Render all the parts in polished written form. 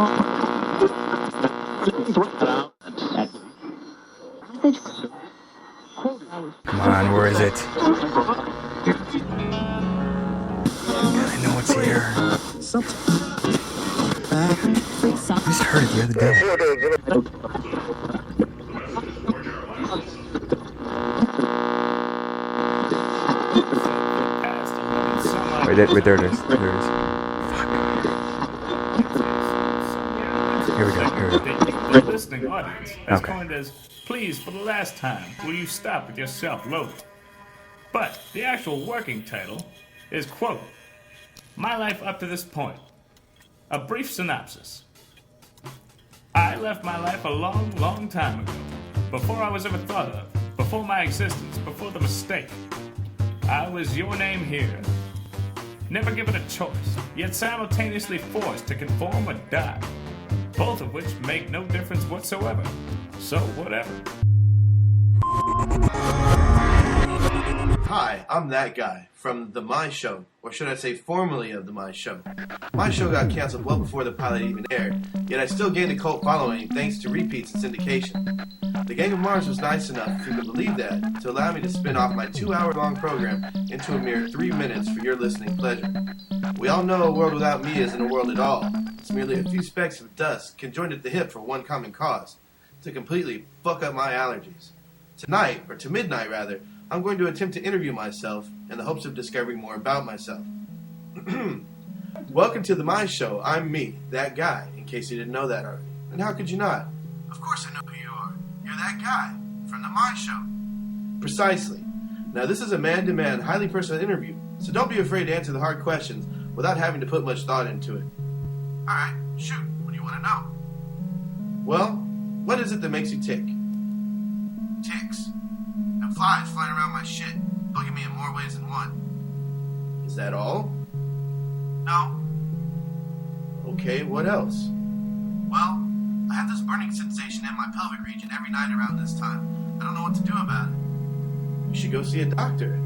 Come on, where is it? I know it's here. I just heard it the other day. Wait, there it is. There it is. Fuck. Here we go. The listening audience has Okay. coined as, please, for the last time, will you stop with your self-loathing? But the actual working title is, quote, My Life Up to This Point. A brief synopsis. I left my life a long, long time ago, before I was ever thought of, before my existence, before the mistake. I was your name here. Never given a choice, yet simultaneously forced to conform or die, both of which make no difference whatsoever. So whatever. Hi, I'm that guy from The My Show, or should I say formerly of The My Show. My show got canceled well before the pilot even aired, yet I still gained a cult following thanks to repeats and syndication. The Gang of Mars was nice enough, if you could believe that, to allow me to spin off my 2-hour-long program into a mere 3 minutes for your listening pleasure. We all know a world without me isn't a world at all. It's merely a few specks of dust conjoined at the hip for one common cause, to completely fuck up my allergies. Tonight, or to midnight rather, I'm going to attempt to interview myself in the hopes of discovering more about myself. Welcome to The My Show. I'm me, that guy, in case you didn't know that already. And how could you not? Of course I know who you are. You're that guy from The My Show. Precisely. Now this is a man-to-man, highly personal interview, so don't be afraid to answer the hard questions without having to put much thought into it. Alright, shoot. What do you want to know? Well, what is it that makes you tick? Ticks. And flies flying around my shit, bugging me in more ways than one. Is that all? No. Okay, what else? Well, I have this burning sensation in my pelvic region every night around this time. I don't know what to do about it. You should go see a doctor.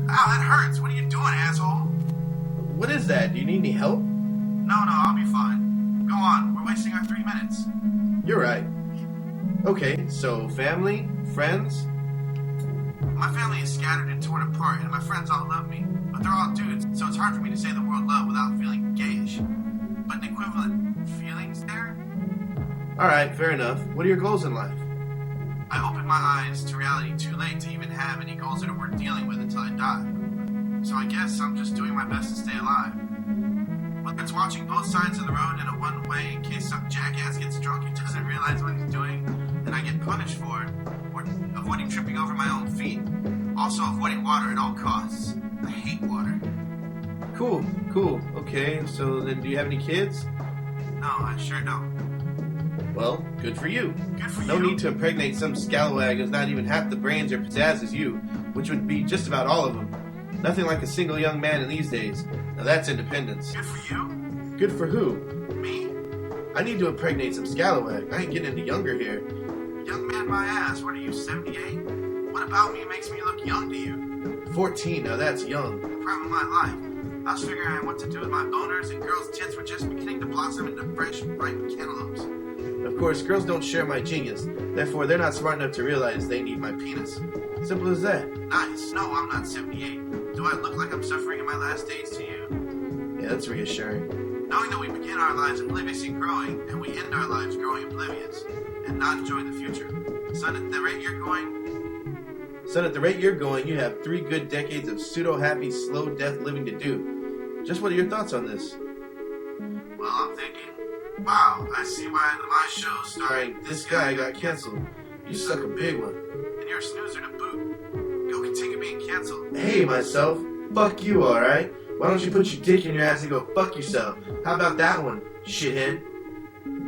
Ow, that hurts. What are you doing, asshole? What is that? Do you need any help? No, I'll be fine. Go on. We're wasting our 3 minutes. You're right. Okay, so family? Friends? My family is scattered and torn apart, and my friends all love me. But they're all dudes, so it's hard for me to say the word love without feeling gayish. But an equivalent feelings there? Alright, fair enough. What are your goals in life? I opened my eyes to reality too late to even have any goals that are worth dealing with until I die. So I guess I'm just doing my best to stay alive. Whether it's watching both sides of the road in a one-way in case some jackass gets drunk and doesn't realize what he's doing, and I get punished for it, or avoiding tripping over my own feet. Also avoiding water at all costs. I hate water. Cool. Okay, so then do you have any kids? No, I sure don't. Well, good for you. No need to impregnate some scalawag who's not even half the brains or pizzazz as you, which would be just about all of them. Nothing like a single young man in these days. Now that's independence. Good for you? Good for who? Me. I need to impregnate some scalawag. I ain't getting any younger here. Young man, my ass. What are you, 78? What about me makes me look young to you? 14. Now that's young. Prime of my life. I was figuring out what to do with my boners, and girls' tits were just beginning to blossom into fresh, ripe cantaloupes. Of course, girls don't share my genius. Therefore, they're not smart enough to realize they need my penis. Simple as that. Nice. No, I'm not 78. Do I look like I'm suffering in my last days to you? Yeah, that's reassuring. Knowing that we begin our lives oblivious and growing, and we end our lives growing oblivious, and not enjoying the future. Son, at the rate you're going, you have 3 good decades of pseudo-happy, slow death living to do. Just what are your thoughts on this? Well, I'm thinking, wow, I see why my show starring This Guy got canceled. You suck a big one. And you're a snoozer to boot. Go continue being canceled. Hey, myself. Fuck you, alright? Why don't you put your dick in your ass and go fuck yourself? How about that one, shithead?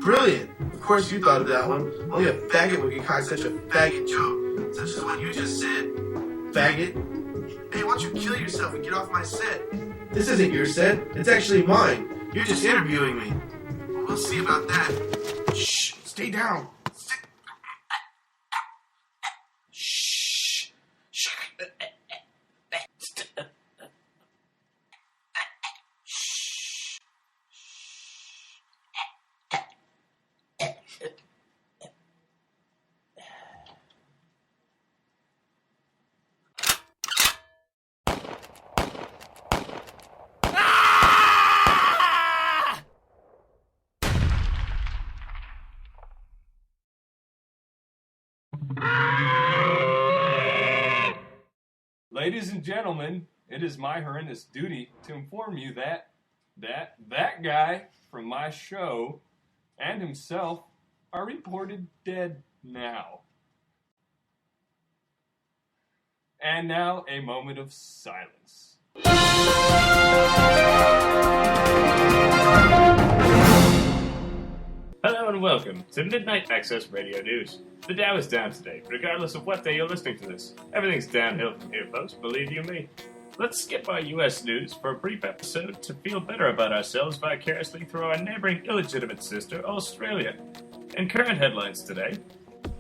Brilliant! Of course you thought of that one. Only a faggot would concoct such a faggot joke. Such as the one you just said. Faggot. Hey, why don't you kill yourself and get off my set? This isn't your set. It's actually mine. You're just interviewing me. Well, we'll see about that. Shh. Stay down. Shh. Shh. Ladies and gentlemen, it is my horrendous duty to inform you that guy from my show and himself are reported dead now. And now, a moment of silence. Hello and welcome to Midnight Axxess Radio News. The Dow is down today, regardless of what day you're listening to this. Everything's downhill from here, folks, believe you me. Let's skip our U.S. news for a brief episode to feel better about ourselves vicariously through our neighboring illegitimate sister, Australia. In current headlines today,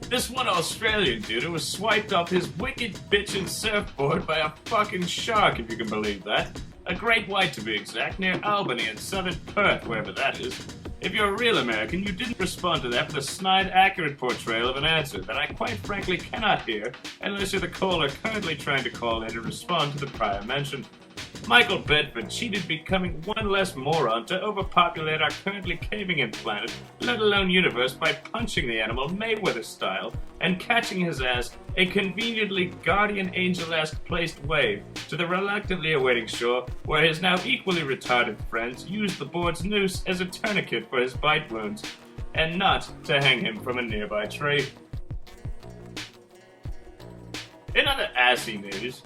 this one Australian dude was swiped off his wicked bitchin' surfboard by a fucking shark, if you can believe that. A great white, to be exact, near Albany in southern Perth, wherever that is. If you're a real American, you didn't respond to that with a snide, accurate portrayal of an answer that I quite frankly cannot hear unless you're the caller currently trying to call in and respond to the prior mention. Michael Bedford cheated, becoming one less moron to overpopulate our currently caving-in planet, let alone universe, by punching the animal Mayweather style and catching his ass a conveniently guardian angel-esque placed wave to the reluctantly awaiting shore, where his now equally retarded friends used the board's noose as a tourniquet for his bite wounds, and not to hang him from a nearby tree. In other assy news,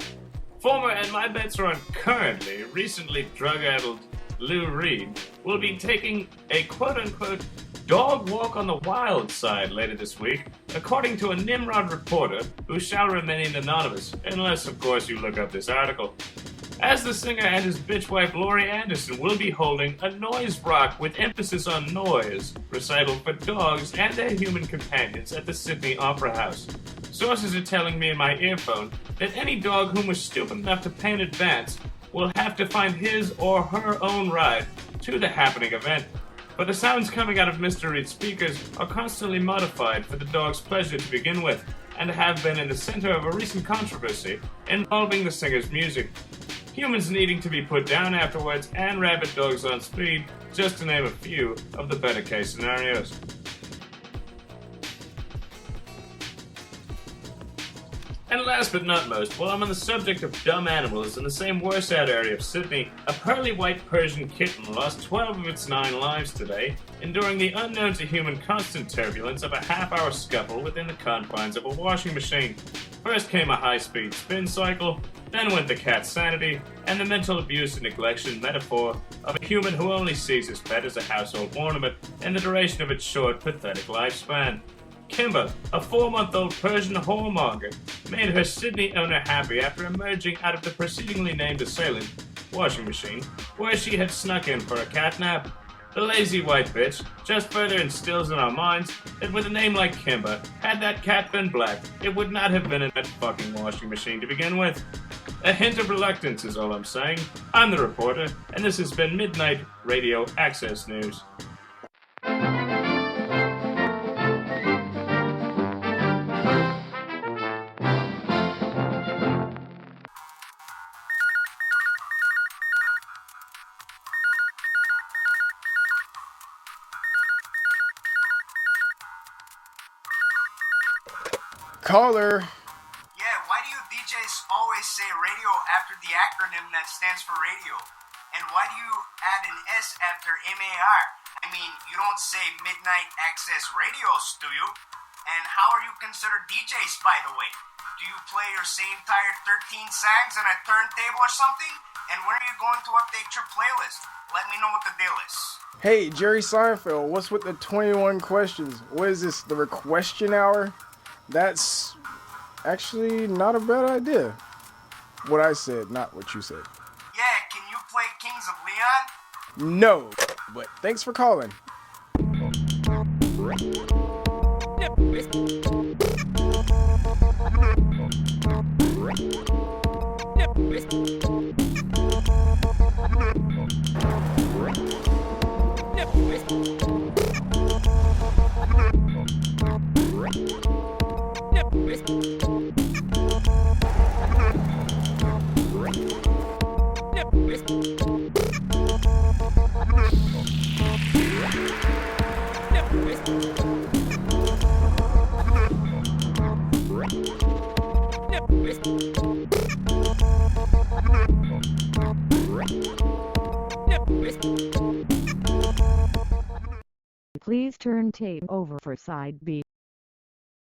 former and my bets are on currently recently drug-addled Lou Reed will be taking a quote-unquote dog walk on the wild side later this week, according to a Nimrod reporter who shall remain anonymous, unless, of course, you look up this article. As the singer and his bitch wife Laurie Anderson will be holding a noise rock with emphasis on noise recital for dogs and their human companions at the Sydney Opera House. Sources are telling me in my earphone that any dog whom was stupid enough to pay in advance will have to find his or her own ride to the happening event. But the sounds coming out of Mr. Reed's speakers are constantly modified for the dog's pleasure to begin with, and have been in the center of a recent controversy involving the singer's music. Humans needing to be put down afterwards, and rabid dogs on speed, just to name a few of the better case scenarios. And last but not most, while I'm on the subject of dumb animals, in the same worse-out area of Sydney, a pearly white Persian kitten lost 12 of its 9 lives today, enduring the unknown to human constant turbulence of a half-hour scuffle within the confines of a washing machine. First came a high-speed spin cycle, then went the cat's sanity, and the mental abuse and neglection metaphor of a human who only sees his pet as a household ornament in the duration of its short, pathetic lifespan. Kimber, a 4-month-old Persian whoremonger, made her Sydney owner happy after emerging out of the precedingly named assailant, washing machine, where she had snuck in for a cat nap. The lazy white bitch just further instills in our minds that with a name like Kimber, had that cat been black, it would not have been in that fucking washing machine to begin with. A hint of reluctance is all I'm saying. I'm the reporter, and this has been Midnight Radio Axxess News. Caller. Yeah, why do you DJs always say radio after the acronym that stands for radio? And why do you add an S after MAR? I mean, you don't say Midnight Axxess Radios, do you? And how are you considered DJs, by the way? Do you play your same tired 13 songs on a turntable or something? And when are you going to update your playlist? Let me know what the deal is. Hey, Jerry Seinfeld, what's with the 21 questions? What is this, the requestion hour? That's actually not a bad idea. What I said, not what you said. Yeah, can you play Kings of Leon? No, but thanks for calling. Please turn tape over for side B.